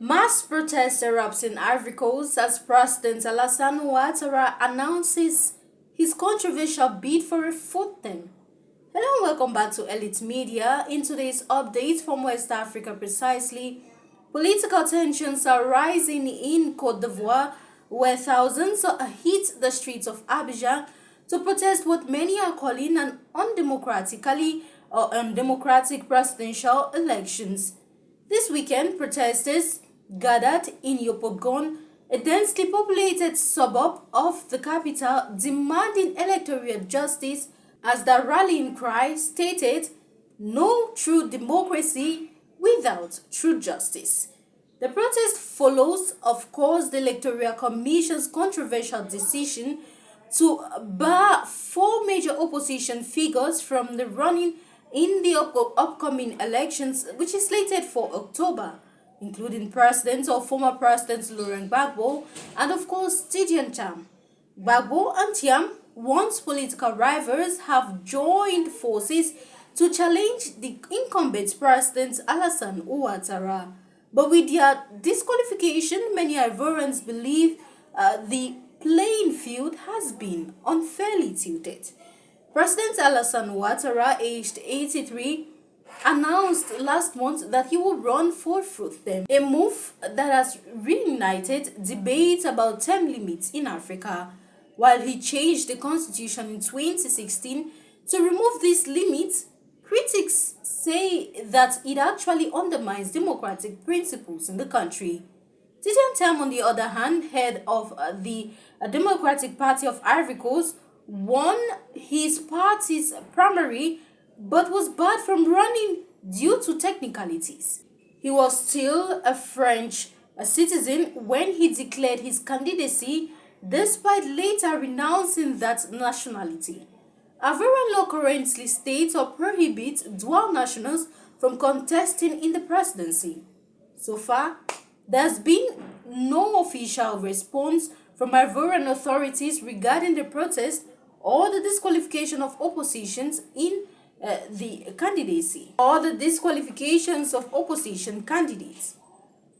Mass protests erupt in Ivory Coast as President Ouattara announces his controversial bid for a fourth term. Hello and welcome back to Elite Media. In today's update from West Africa precisely, political tensions are rising in Cote d'Ivoire, where thousands hit the streets of Abidjan to protest what many are calling an undemocratic presidential elections. This weekend, protesters gathered in Yopougon, a densely populated suburb of the capital, demanding electoral justice as the rallying cry stated, "No true democracy without true justice." The protest follows, of course, the Electoral Commission's controversial decision to bar four major opposition figures from the running in the upcoming elections, which is slated for October, including President or former President Laurent Gbagbo and, of course, Tidiane Cham. Gbagbo and Cham, once political rivals, have joined forces to challenge the incumbent President Alassane Ouattara. But with their disqualification, many Ivorians believe the playing field has been unfairly tilted. President Alassane Ouattara, aged 83, announced last month that he will run for fourth term, a move that has reignited debate about term limits in Africa. While he changed the constitution in 2016 to remove these limits, critics say that it actually undermines democratic principles in the country. Tidiane Cham, on the other hand, head of the Democratic Party of Ivory Coast, won his party's primary but was barred from running due to technicalities. He was still a French citizen when he declared his candidacy, despite later renouncing that nationality. Ivorian law currently states or prohibits dual nationals from contesting in the presidency. So far, there has been no official response from Ivorian authorities regarding the protest or the disqualification of oppositions in the candidacy or the disqualifications of opposition candidates.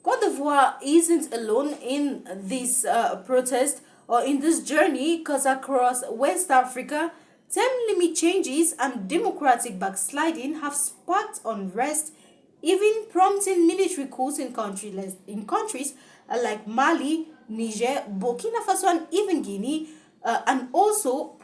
Cote d'Ivoire isn't alone in this protest or in this journey, because across West Africa, term limit changes and democratic backsliding have sparked unrest, even prompting military coups in countries like Mali, Niger, Burkina Faso, and even Guinea. And also,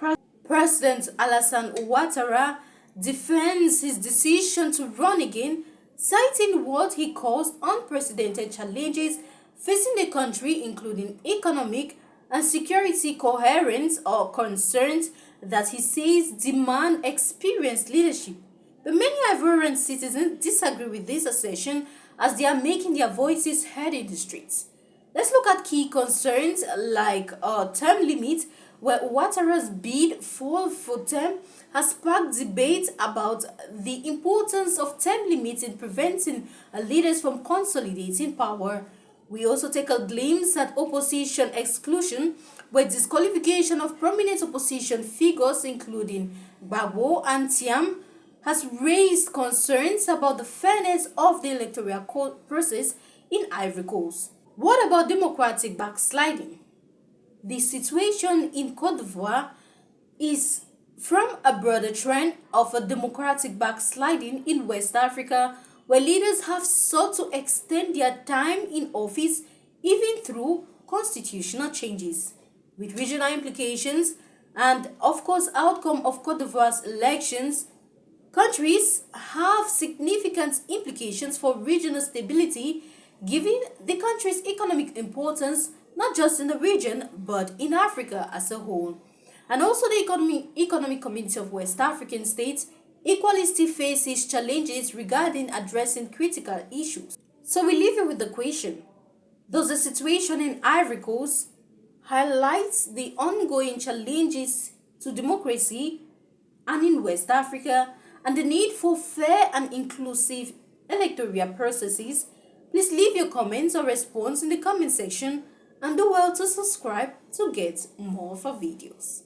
President Alassane Ouattara defends his decision to run again, citing what he calls unprecedented challenges facing the country, including economic and security coherence or concerns that he says demand experienced leadership. But many Ivorian citizens disagree with this assertion as they are making their voices heard in the streets. Let's look at key concerns like term limits, where Ouattara's bid for term has sparked debate about the importance of term limits in preventing leaders from consolidating power. We also take a glimpse at opposition exclusion, where disqualification of prominent opposition figures, including Gbagbo and Cham, has raised concerns about the fairness of the electoral process in Ivory Coast. What about democratic backsliding? The situation in Cote d'Ivoire is from a broader trend of a democratic backsliding in West Africa, where leaders have sought to extend their time in office even through constitutional changes. With regional implications and, of course, outcome of Cote d'Ivoire's elections, countries have significant implications for regional stability, given the country's economic importance not just in the region but in Africa as a whole. And also the economic community of West African states equally still faces challenges regarding addressing critical issues. So we leave you with the question: does the situation in Ivory Coast highlight the ongoing challenges to democracy and in West Africa and the need for fair and inclusive electoral processes? Please leave your comments or response in the comment section, and do well to subscribe to get more of our videos.